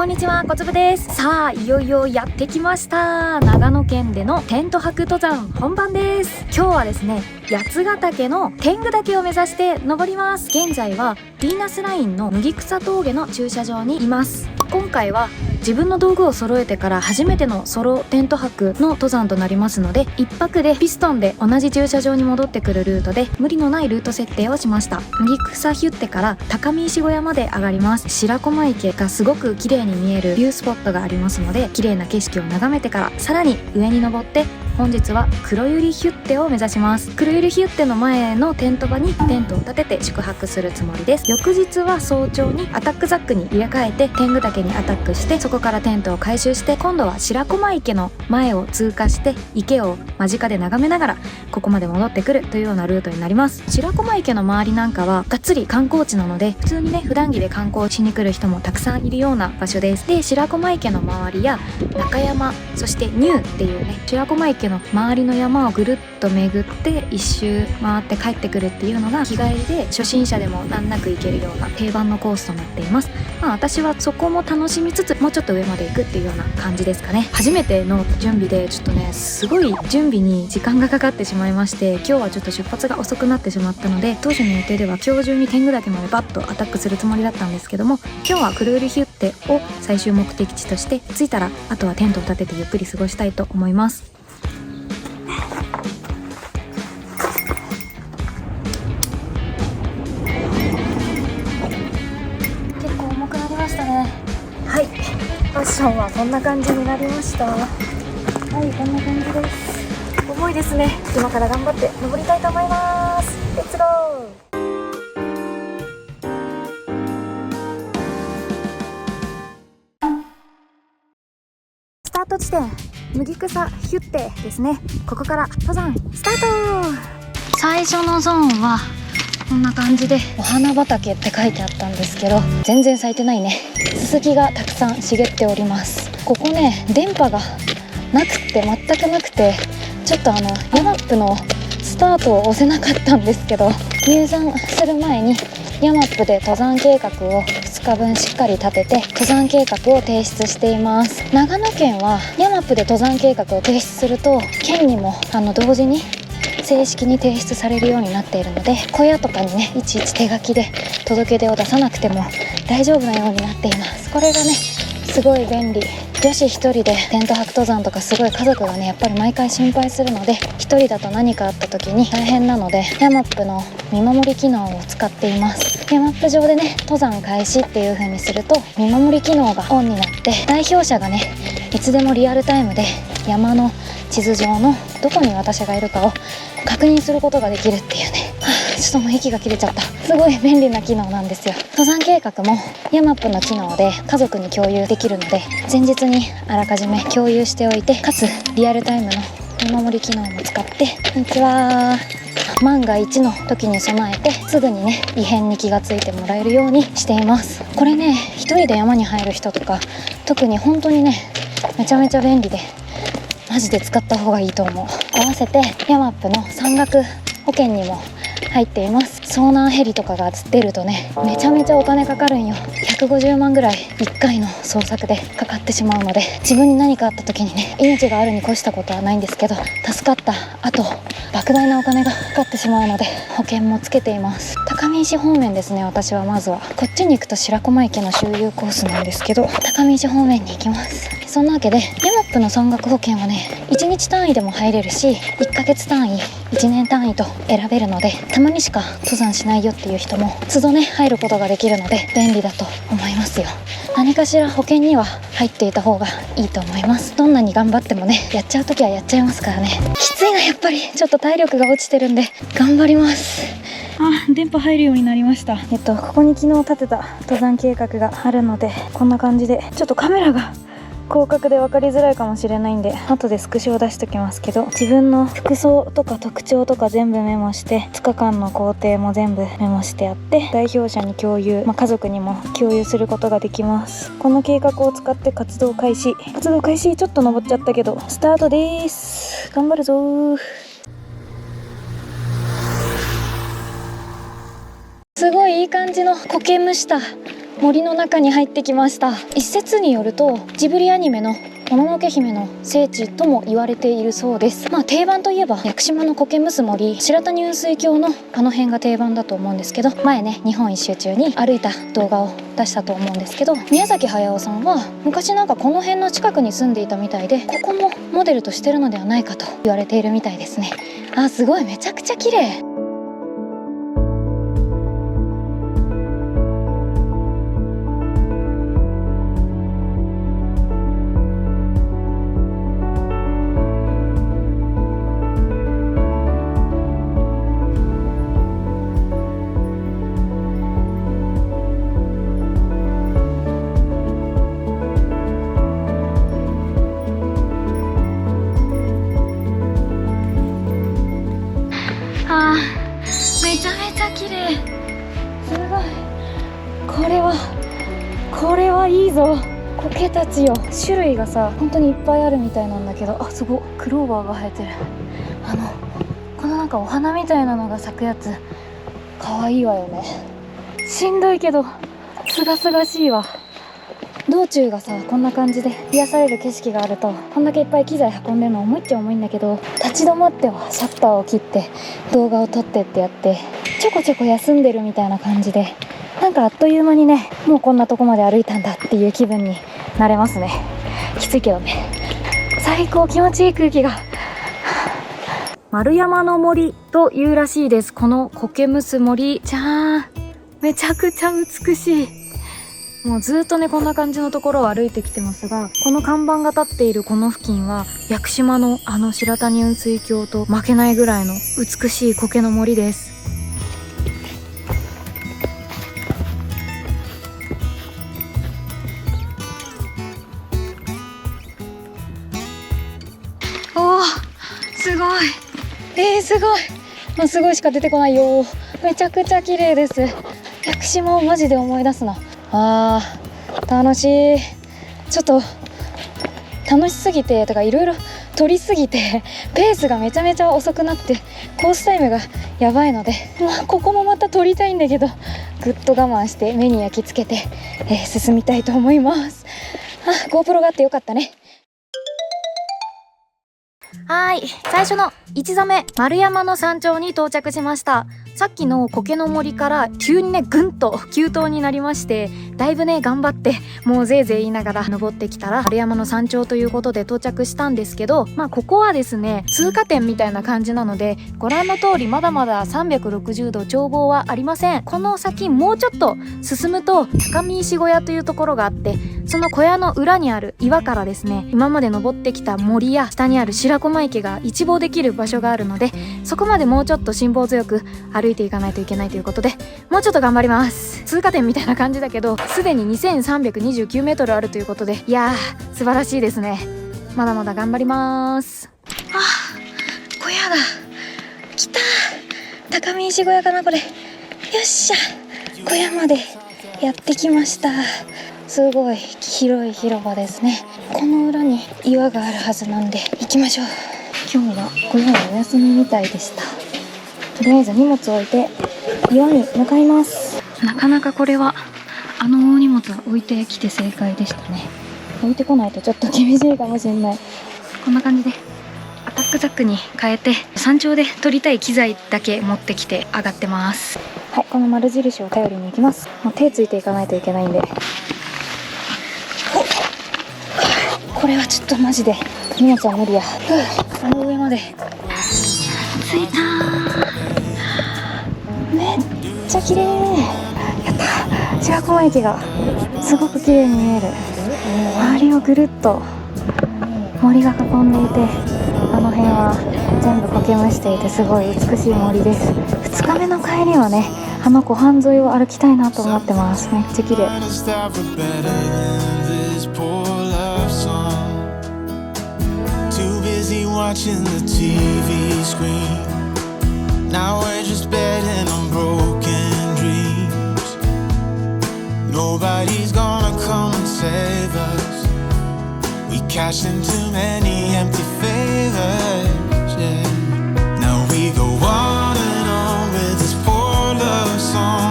んにちは、こつぶです。さあ、いよいよやってきました。長野県でのテント泊登山本番です。今日はですね、八ヶ岳の天狗岳を目指して登ります。現在はヴィーナスラインの麦草峠の駐車場にいます。今回は自分の道具を揃えてから初めてのソロテント泊の登山となりますので、1泊でピストンで同じ駐車場に戻ってくるルートで無理のないルート設定をしました。麦草ヒュッテから高見石小屋まで上がります。白駒池がすごく綺麗に見えるビュースポットがありますので、綺麗な景色を眺めてからさらに上に登って、本日は黒百合ヒュッテを目指します。黒百合ヒュッテの前のテント場にテントを立てて宿泊するつもりです。翌日は早朝にアタックザックに入れ替えて天狗岳にアタックして、そこからテントを回収して、今度は白駒池の前を通過して池を間近で眺めながらここまで戻ってくるというようなルートになります。白駒池の周りなんかはがっつり観光地なので、普通にね普段着で観光しに来る人もたくさんいるような場所です。で、白駒池の周りや中山、そしてニューっていうね、白駒池の周りの山をぐるっと巡って一周回って帰ってくるっていうのが日帰りで初心者でも難なく行けるような定番のコースとなっています。私はそこも楽しみつつ、もうちょっと上まで行くっていうような感じですかね。初めての準備でちょっとねすごい準備に時間がかかってしまいまして、今日はちょっと出発が遅くなってしまったので、当初の予定では今日中に天狗岳までバッとアタックするつもりだったんですけども、今日は黒百合ヒュッテを最終目的地として着いたら、あとはテントを立ててゆっくり過ごしたいと思います。結構重くなりましたね。はい、ファッションはこんな感じになりました。はい、こんな感じです。重いですね。今から頑張って登りたいと思います。レッツゴー。スタート地点、麦草ヒュッテですね。ここから登山スタート。最初のゾーンはこんな感じで、お花畑って書いてあったんですけど、全然咲いてないね。ススキがたくさん茂っております。ここね、電波がなくて、全くなくて、ちょっとヤマップのスタートを押せなかったんですけど、入山する前にヤマップで登山計画を2日分しっかり立てて登山計画を提出しています。長野県はヤマップで登山計画を提出すると県にも同時に正式に提出されるようになっているので、小屋とかにねいちいち手書きで届け出を出さなくても大丈夫なようになっています。これがねすごい便利。女子1人でテント泊登山とかすごい家族がねやっぱり毎回心配するので、1人だと何かあった時に大変なので、ヤマップの見守り機能を使っています。ヤマップ上でね登山開始っていう風にすると見守り機能がオンになって、代表者がねいつでもリアルタイムで山の地図上のどこに私がいるかを確認することができるっていうね、ちょっともう息が切れちゃった。すごい便利な機能なんですよ。登山計画もヤマップの機能で家族に共有できるので、前日にあらかじめ共有しておいて、かつリアルタイムの見守り機能も使って、こんにちは、万が一の時に備えてすぐにね異変に気がついてもらえるようにしています。これね一人で山に入る人とか特に本当にねめちゃめちゃ便利で、マジで使った方がいいと思う。合わせてヤマップの山岳保険にも入っています。遭難ヘリとかが出るとねめちゃめちゃお金かかるんよ。150万ぐらい1回の捜索でかかってしまうので、自分に何かあった時にね命があるに越したことはないんですけど、助かった後莫大なお金がかかってしまうので保険もつけています。高見石方面ですね。私はまずはこっちに行くと白駒池の周遊コースなんですけど、高見石方面に行きます。そんなわけでヤマップの山岳保険はね1日単位でも入れるし、1ヶ月単位、1年単位と選べるので、たまにしか登山しないよっていう人も都度ね入ることができるので便利だと思いますよ。何かしら保険には入っていた方がいいと思います。どんなに頑張ってもねやっちゃう時はやっちゃいますからね。きついな、やっぱりちょっと体力が落ちてるんで頑張ります。電波入るようになりました。ここに昨日立てた登山計画があるので、こんな感じでちょっとカメラが広角で分かりづらいかもしれないんで後でスクショを出しときますけど、自分の服装とか特徴とか全部メモして、2日間の工程も全部メモしてあって、代表者に共有、家族にも共有することができます。この計画を使って活動開始。ちょっと登っちゃったけどスタートです。頑張るぞー。すごいいい感じの苔むした森の中に入ってきました。一説によるとジブリアニメのもののけ姫の聖地とも言われているそうです。定番といえば屋久島の苔むす森、白谷雲水峡のあの辺が定番だと思うんですけど、前ね日本一周中に歩いた動画を出したと思うんですけど、宮崎駿さんは昔なんかこの辺の近くに住んでいたみたいで、ここもモデルとしてるのではないかと言われているみたいですね。すごい、めちゃくちゃ綺麗。めちゃめちゃ綺麗。すごい、これはいいぞ。苔たちよ、種類がさ本当にいっぱいあるみたいなんだけど、すごいクローバーが生えてる。このなんかお花みたいなのが咲くやつかわいいわよね。しんどいけどすがすがしいわ。道中がさこんな感じで癒される景色があると、こんだけいっぱい機材運んでるの重いっちゃ重いんだけど、立ち止まってはシャッターを切って動画を撮ってってやって、ちょこちょこ休んでるみたいな感じで、なんかあっという間にね、もうこんなとこまで歩いたんだっていう気分になれますね。きついけどね、最高、気持ちいい空気が。丸山の森というらしいです。この苔むす森じゃーん、めちゃくちゃ美しい。もうずっとねこんな感じのところを歩いてきてますが、この看板が立っているこの付近は屋久島の白谷雲水峡と負けないぐらいの美しい苔の森です。おー、すごい、すごい、すごいしか出てこないよ。めちゃくちゃ綺麗です。屋久島をマジで思い出すな。楽しい。ちょっと楽しすぎてとかいろいろ撮りすぎてペースがめちゃめちゃ遅くなってコースタイムがやばいので、ここもまた撮りたいんだけど、ぐっと我慢して目に焼き付けて、進みたいと思います。GoPro があってよかったね。最初の1座目、丸山の山頂に到着しました。さっきの苔の森から急にねぐんと急登になりまして、だいぶね頑張ってもうぜいぜい言いながら登ってきたら丸山の山頂ということで到着したんですけど、ここはですね通過点みたいな感じなので、ご覧の通りまだまだ360度眺望はありません。この先もうちょっと進むと高見石小屋というところがあって、その小屋の裏にある岩からですね、今まで登ってきた森や下にある白駒池が一望できる場所があるので、そこまでもうちょっと辛抱強く歩いていかないといけないということで、もうちょっと頑張ります。通過点みたいな感じだけど、すでに2329メートルあるということで、いやー素晴らしいですね。まだまだ頑張ります。小屋だ。来たー、高見石小屋かなこれ。よっしゃ、小屋までやってきました。すごい広い広場ですね。この裏に岩があるはずなんで行きましょう。今日は小屋はお休みみたいでした。とりあえず荷物を置いて岩に向かいます。なかなかこれは大荷物は置いてきて正解でしたね。置いてこないとちょっと厳しいかもしれない。こんな感じでアタックザックに変えて、山頂で撮りたい機材だけ持ってきて上がってます。この丸印を頼りに行きます。もう手ついていかないといけないんで、これはちょっとマジで荷物は無理や。この上まで着いたー。めっちゃ綺麗。やったー。白駒池がすごく綺麗に見える。周りをぐるっと森が囲んでいて、あの辺は全部苔むしていてすごい美しい森です。2日目の帰りはね、湖畔沿いを歩きたいなと思ってます。めっちゃ綺麗。Watching the TV screen. Now we're just betting on broken dreams. Nobody's gonna come and save us. We cashed in too many empty favors, yeah. Now we go on and on with this poor love song.